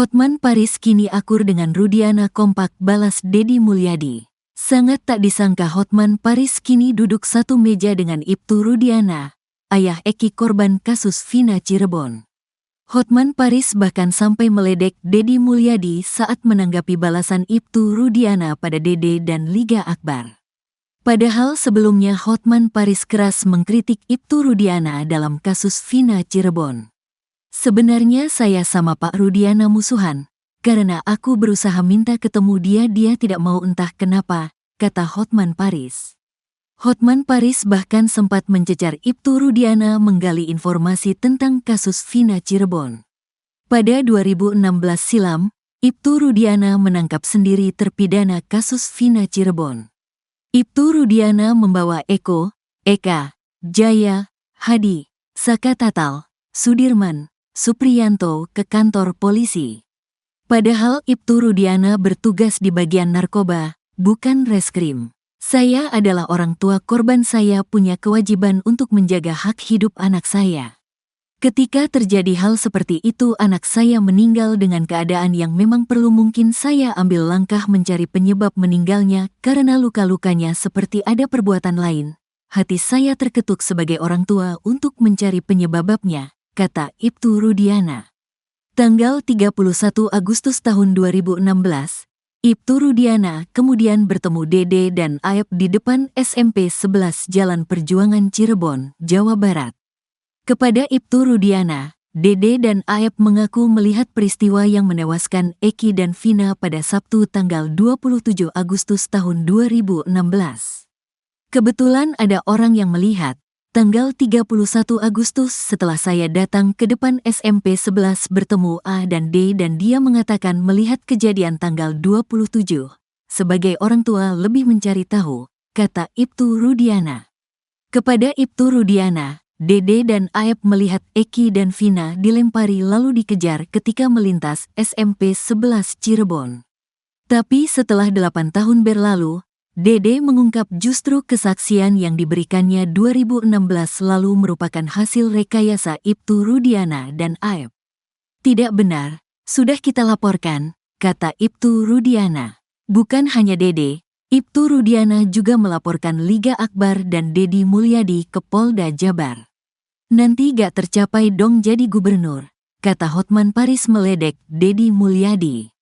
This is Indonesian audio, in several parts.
Hotman Paris kini akur dengan Rudiana, kompak balas Deddy Mulyadi. Sangat tak disangka Hotman Paris kini duduk satu meja dengan Ibtu Rudiana, ayah Eki korban kasus Vina Cirebon. Hotman Paris bahkan sampai meledek Deddy Mulyadi saat menanggapi balasan Ibtu Rudiana pada Dede dan Liga Akbar. Padahal sebelumnya Hotman Paris keras mengkritik Ibtu Rudiana dalam kasus Vina Cirebon. Sebenarnya saya sama Pak Rudiana musuhan, karena aku berusaha minta ketemu dia tidak mau entah kenapa, kata Hotman Paris. Hotman Paris bahkan sempat mencecar Ibtu Rudiana menggali informasi tentang kasus Vina Cirebon. Pada 2016 silam, Ibtu Rudiana menangkap sendiri terpidana kasus Vina Cirebon. Ibtu Rudiana membawa Eko, Eka, Jaya, Hadi, Saka Tatal, Sudirman, Supriyanto ke kantor polisi. Padahal Ibtu Rudiana bertugas di bagian narkoba, bukan reskrim. Saya adalah orang tua korban, saya punya kewajiban untuk menjaga hak hidup anak saya. Ketika terjadi hal seperti itu anak saya meninggal dengan keadaan yang memang perlu, mungkin saya ambil langkah mencari penyebab meninggalnya karena luka-lukanya seperti ada perbuatan lain. Hati saya terketuk sebagai orang tua untuk mencari penyebabnya, kata Ibtu Rudiana. Tanggal 31 Agustus tahun 2016, Ibtu Rudiana kemudian bertemu Dede dan Aep di depan SMP 11 Jalan Perjuangan Cirebon, Jawa Barat. Kepada Ibtu Rudiana, Dede dan Aep mengaku melihat peristiwa yang menewaskan Eki dan Vina pada Sabtu tanggal 27 Agustus tahun 2016. Kebetulan ada orang yang melihat, tanggal 31 Agustus setelah saya datang ke depan SMP 11 bertemu A dan D dan dia mengatakan melihat kejadian tanggal 27. Sebagai orang tua lebih mencari tahu, kata Ibtu Rudiana. Kepada Ibtu Rudiana, Dede dan Aep melihat Eki dan Vina dilempari lalu dikejar ketika melintas SMP 11 Cirebon. Tapi setelah 8 tahun berlalu, Dede mengungkap justru kesaksian yang diberikannya 2016 lalu merupakan hasil rekayasa Ibtu Rudiana dan Aep. Tidak benar, sudah kita laporkan, kata Ibtu Rudiana. Bukan hanya Dede, Ibtu Rudiana juga melaporkan Liga Akbar dan Deddy Mulyadi ke Polda Jabar. Nanti gak tercapai dong jadi gubernur, kata Hotman Paris meledek Deddy Mulyadi.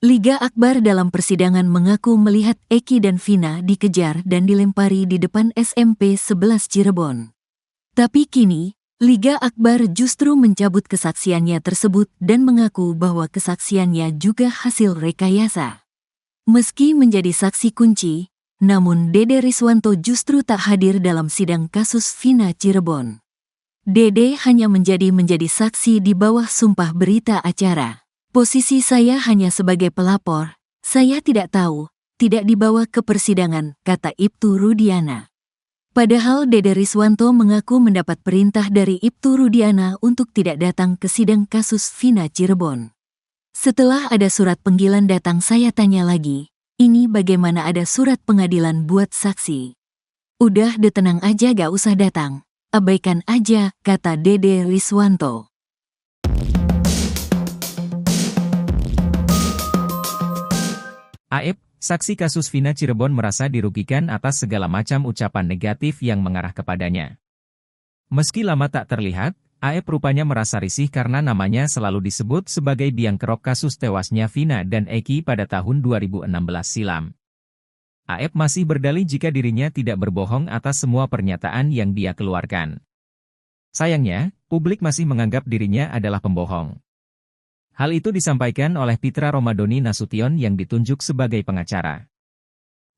Liga Akbar dalam persidangan mengaku melihat Eki dan Vina dikejar dan dilempari di depan SMP 11 Cirebon. Tapi kini, Liga Akbar justru mencabut kesaksiannya tersebut dan mengaku bahwa kesaksiannya juga hasil rekayasa. Meski menjadi saksi kunci, namun Dede Riswanto justru tak hadir dalam sidang kasus Vina Cirebon. Dede hanya menjadi saksi di bawah sumpah berita acara. Posisi saya hanya sebagai pelapor, saya tidak tahu, tidak dibawa ke persidangan, kata Ibtu Rudiana. Padahal Dede Riswanto mengaku mendapat perintah dari Ibtu Rudiana untuk tidak datang ke sidang kasus Vina Cirebon. Setelah ada surat panggilan datang saya tanya lagi, ini bagaimana ada surat pengadilan buat saksi? Udah tenang aja gak usah datang, abaikan aja, kata Dede Riswanto. Aep, saksi kasus Vina Cirebon merasa dirugikan atas segala macam ucapan negatif yang mengarah kepadanya. Meski lama tak terlihat, Aep rupanya merasa risih karena namanya selalu disebut sebagai biang kerok kasus tewasnya Vina dan Eki pada tahun 2016 silam. Aep masih berdalih jika dirinya tidak berbohong atas semua pernyataan yang dia keluarkan. Sayangnya, publik masih menganggap dirinya adalah pembohong. Hal itu disampaikan oleh Pitra Romadoni Nasution yang ditunjuk sebagai pengacara.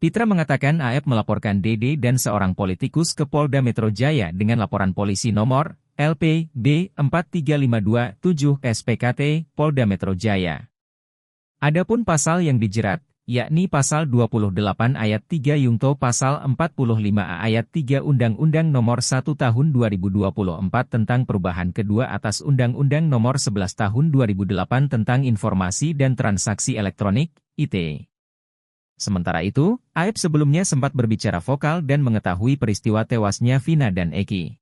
Pitra mengatakan Aep melaporkan Dede dan seorang politikus ke Polda Metro Jaya dengan laporan polisi nomor LP-B 43527 SPKT Polda Metro Jaya. Adapun pasal yang dijerat, yakni pasal 28 ayat 3 Yungto pasal 45A ayat 3 Undang-Undang Nomor 1 Tahun 2024 tentang perubahan kedua atas Undang-Undang Nomor 11 Tahun 2008 tentang Informasi dan Transaksi Elektronik, ITE. Sementara itu, Aep sebelumnya sempat berbicara vokal dan mengetahui peristiwa tewasnya Vina dan Eki.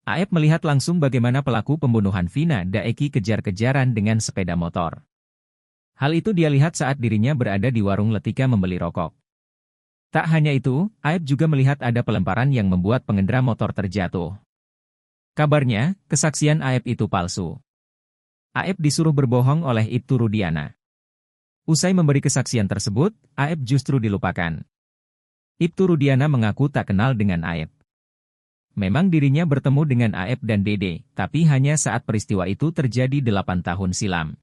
Aep melihat langsung bagaimana pelaku pembunuhan Vina dan Eki kejar-kejaran dengan sepeda motor. Hal itu dia lihat saat dirinya berada di warung Letika membeli rokok. Tak hanya itu, Aep juga melihat ada pelemparan yang membuat pengendara motor terjatuh. Kabarnya, kesaksian Aep itu palsu. Aep disuruh berbohong oleh Ibtu Rudiana. Usai memberi kesaksian tersebut, Aep justru dilupakan. Ibtu Rudiana mengaku tak kenal dengan Aep. Memang dirinya bertemu dengan Aep dan Dede, tapi hanya saat peristiwa itu terjadi 8 tahun silam.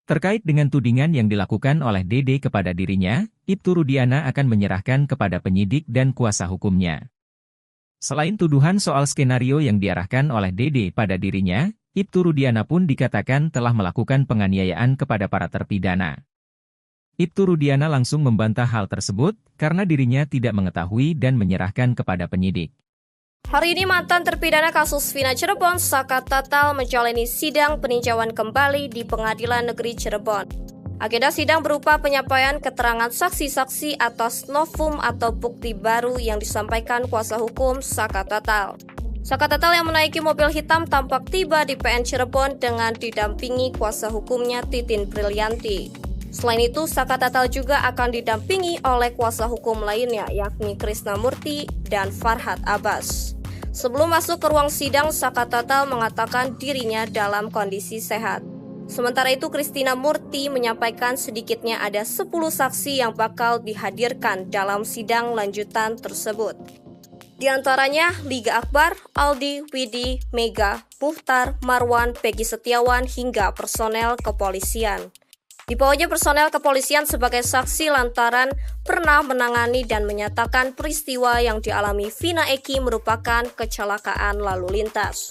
Terkait dengan tudingan yang dilakukan oleh Dede kepada dirinya, Ibtu Rudiana akan menyerahkan kepada penyidik dan kuasa hukumnya. Selain tuduhan soal skenario yang diarahkan oleh Dede pada dirinya, Ibtu Rudiana pun dikatakan telah melakukan penganiayaan kepada para terpidana. Ibtu Rudiana langsung membantah hal tersebut karena dirinya tidak mengetahui dan menyerahkan kepada penyidik. Hari ini mantan terpidana kasus Vina Cirebon, Saka Tatal, menjalani sidang peninjauan kembali di Pengadilan Negeri Cirebon. Agenda sidang berupa penyampaian keterangan saksi-saksi atas novum atau bukti baru yang disampaikan kuasa hukum Saka Tatal. Saka Tatal yang menaiki mobil hitam tampak tiba di PN Cirebon dengan didampingi kuasa hukumnya Titin Brilianti. Selain itu, Saka Tatal juga akan didampingi oleh kuasa hukum lainnya yakni Krisnamurti dan Farhad Abbas. Sebelum masuk ke ruang sidang, Saka Tatal mengatakan dirinya dalam kondisi sehat. Sementara itu, Krisnamurti menyampaikan sedikitnya ada 10 saksi yang bakal dihadirkan dalam sidang lanjutan tersebut. Di antaranya Liga Akbar, Aldi, Widi, Mega, Muhtar, Marwan, Peggy Setiawan, hingga personel kepolisian. Dibawanya personel kepolisian sebagai saksi lantaran pernah menangani dan menyatakan peristiwa yang dialami Vina Eki merupakan kecelakaan lalu lintas.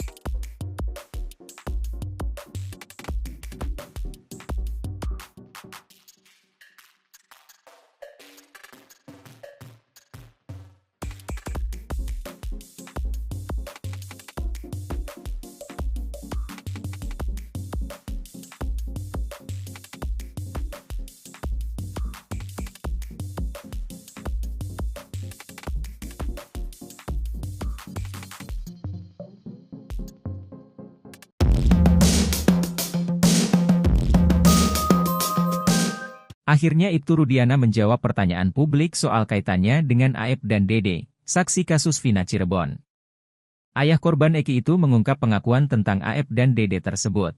Akhirnya Ibtu Rudiana menjawab pertanyaan publik soal kaitannya dengan Aep dan Dede, saksi kasus Vina Cirebon. Ayah korban Eki itu mengungkap pengakuan tentang Aep dan Dede tersebut.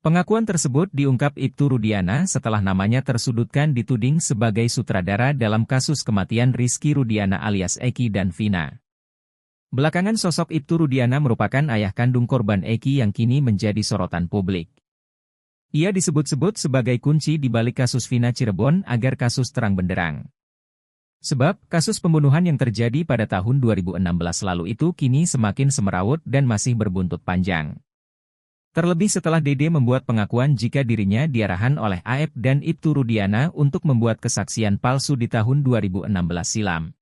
Pengakuan tersebut diungkap Ibtu Rudiana setelah namanya tersudutkan dituding sebagai sutradara dalam kasus kematian Rizky Rudiana alias Eki dan Vina. Belakangan sosok Ibtu Rudiana merupakan ayah kandung korban Eki yang kini menjadi sorotan publik. Ia disebut-sebut sebagai kunci di balik kasus Vina Cirebon agar kasus terang benderang. Sebab, kasus pembunuhan yang terjadi pada tahun 2016 lalu itu kini semakin semerawut dan masih berbuntut panjang. Terlebih setelah Dede membuat pengakuan jika dirinya diarahan oleh Aep dan Ibtu Rudiana untuk membuat kesaksian palsu di tahun 2016 silam.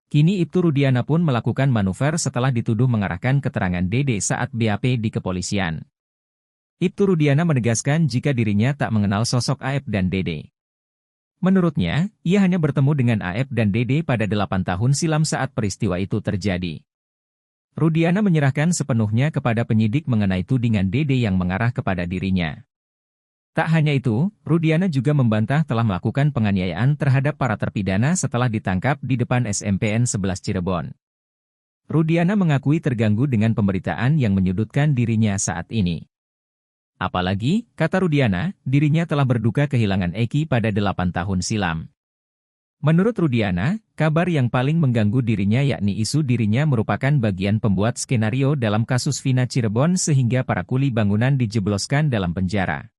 Kini Ibtu Rudiana pun melakukan manuver setelah dituduh mengarahkan keterangan Dede saat BAP di kepolisian. Ibtu Rudiana menegaskan jika dirinya tak mengenal sosok Aep dan Dede. Menurutnya, ia hanya bertemu dengan Aep dan Dede pada 8 tahun silam saat peristiwa itu terjadi. Rudiana menyerahkan sepenuhnya kepada penyidik mengenai tudingan Dede yang mengarah kepada dirinya. Tak hanya itu, Rudiana juga membantah telah melakukan penganiayaan terhadap para terpidana setelah ditangkap di depan SMPN 11 Cirebon. Rudiana mengakui terganggu dengan pemberitaan yang menyudutkan dirinya saat ini. Apalagi, kata Rudiana, dirinya telah berduka kehilangan Eki pada 8 tahun silam. Menurut Rudiana, kabar yang paling mengganggu dirinya yakni isu dirinya merupakan bagian pembuat skenario dalam kasus Vina Cirebon sehingga para kuli bangunan dijebloskan dalam penjara.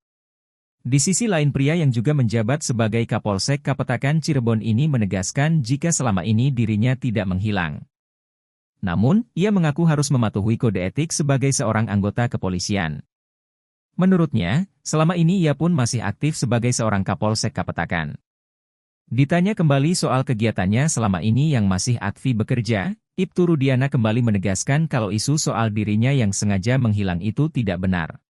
Di sisi lain pria yang juga menjabat sebagai Kapolsek Kapetakan Cirebon ini menegaskan jika selama ini dirinya tidak menghilang. Namun, ia mengaku harus mematuhi kode etik sebagai seorang anggota kepolisian. Menurutnya, selama ini ia pun masih aktif sebagai seorang Kapolsek Kapetakan. Ditanya kembali soal kegiatannya selama ini yang masih aktif bekerja, Ibtu Rudiana kembali menegaskan kalau isu soal dirinya yang sengaja menghilang itu tidak benar.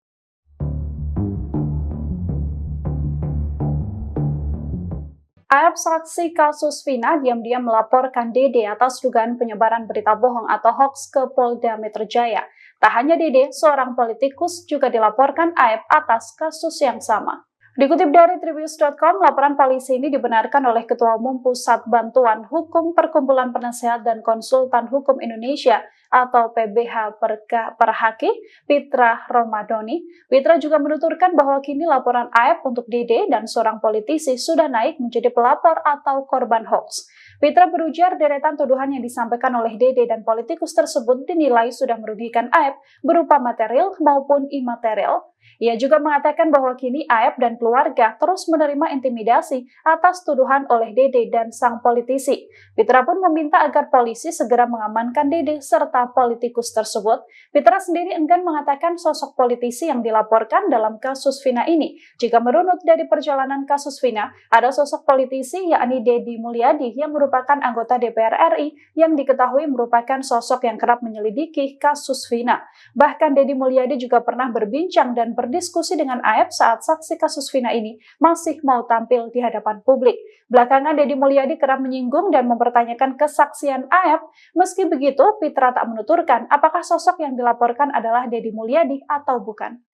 Aep saksi kasus Vina diam-diam melaporkan Dede atas dugaan penyebaran berita bohong atau hoax ke Polda Metro Jaya. Tak hanya Dede, seorang politikus juga dilaporkan Aep atas kasus yang sama. Dikutip dari Tribus.com, laporan polisi ini dibenarkan oleh Ketua Umum Pusat Bantuan Hukum Perkumpulan Penasehat dan Konsultan Hukum Indonesia atau PBH Perhaki, Pitra Romadoni. Pitra juga menuturkan bahwa kini laporan AEP untuk Dede dan seorang politisi sudah naik menjadi pelapor atau korban hoax. Pitra berujar deretan tuduhan yang disampaikan oleh Dede dan politikus tersebut dinilai sudah merugikan AEP berupa material maupun imaterial. Ia juga mengatakan bahwa kini AEP dan keluarga terus menerima intimidasi atas tuduhan oleh Dede dan sang politisi. Pitra pun meminta agar polisi segera mengamankan Dede serta politikus tersebut. Pitra sendiri enggan mengatakan sosok politisi yang dilaporkan dalam kasus Vina ini. Jika merunut dari perjalanan kasus Vina, ada sosok politisi yakni Deddy Mulyadi yang merupakan anggota DPR RI yang diketahui merupakan sosok yang kerap menyelidiki kasus Vina. Bahkan Deddy Mulyadi juga pernah berbincang dan berdiskusi dengan AEP saat saksi kasus Vina ini masih mau tampil di hadapan publik. Belakangan Deddy Mulyadi kerap menyinggung dan mempertanyakan kesaksian AEP. Meski begitu, Pitra tak menuturkan apakah sosok yang dilaporkan adalah Deddy Mulyadi atau bukan.